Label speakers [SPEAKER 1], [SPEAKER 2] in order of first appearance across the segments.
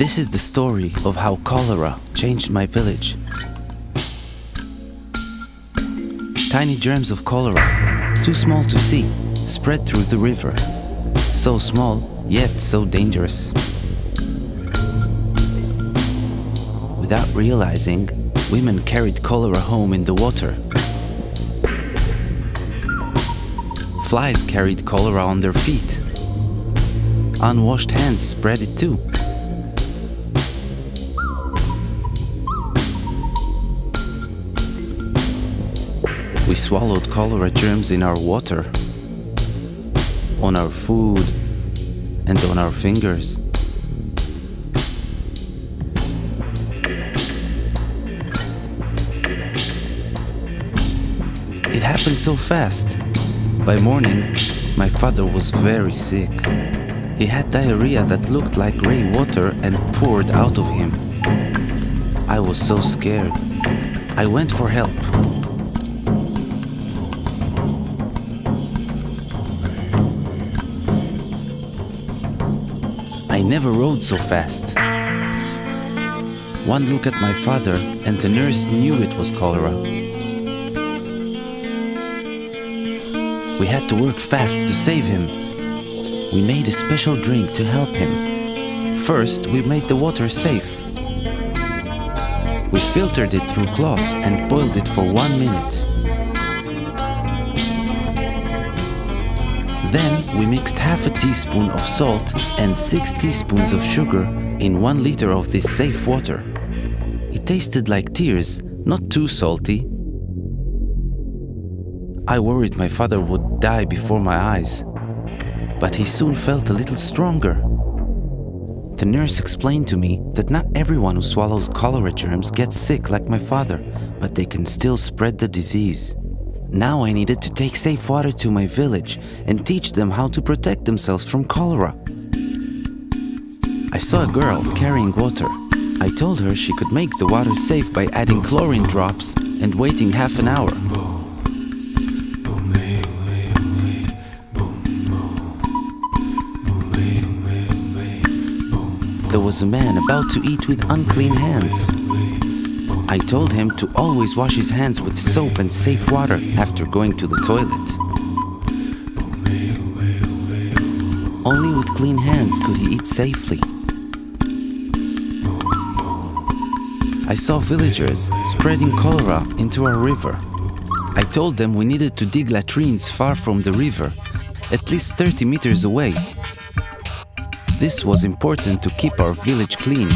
[SPEAKER 1] This is the story of how cholera changed my village. Tiny germs of cholera, too small to see, spread through the river. So small, yet so dangerous. Without realizing, women carried cholera home in the water. Flies carried cholera on their feet. Unwashed hands spread it too. We swallowed cholera germs in our water, on our food, and on our fingers. It happened so fast. By morning, my father was very sick. He had diarrhea that looked like gray water and poured out of him. I was so scared. I went for help. I never rode so fast. One look at my father and the nurse knew it was cholera. We had to work fast to save him. We made a special drink to help him. First, we made the water safe. We filtered it through cloth and boiled it for 1 minute. Then we mixed half a teaspoon of salt and 6 teaspoons of sugar in 1 liter of this safe water. It tasted like tears, not too salty. I worried my father would die before my eyes, but he soon felt a little stronger. The nurse explained to me that not everyone who swallows cholera germs gets sick like my father, but they can still spread the disease. Now I needed to take safe water to my village and teach them how to protect themselves from cholera. I saw a girl carrying water. I told her she could make the water safe by adding chlorine drops and waiting half an hour. There was a man about to eat with unclean hands. I told him to always wash his hands with soap and safe water after going to the toilet. Only with clean hands could he eat safely. I saw villagers spreading cholera into our river. I told them we needed to dig latrines far from the river, at least 30 meters away. This was important to keep our village clean.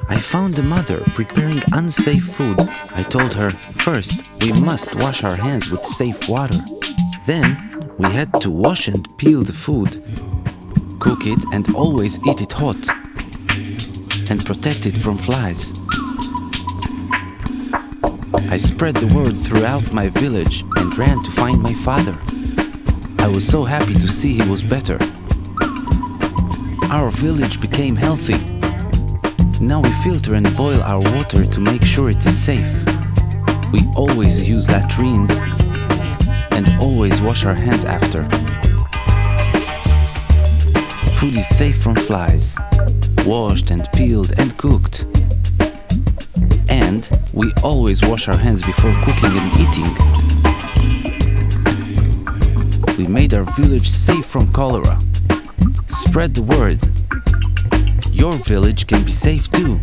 [SPEAKER 1] I found a mother preparing unsafe food. I told her, first, we must wash our hands with safe water. Then, we had to wash and peel the food, cook it and always eat it hot, and protect it from flies. I spread the word throughout my village and ran to find my father. I was so happy to see he was better. Our village became healthy. Now we filter and boil our water to make sure it is safe. We always use latrines and always wash our hands after. Food is safe from flies, washed and peeled and cooked. And we always wash our hands before cooking and eating. We made our village safe from cholera. Spread the word. Your village can be safe too.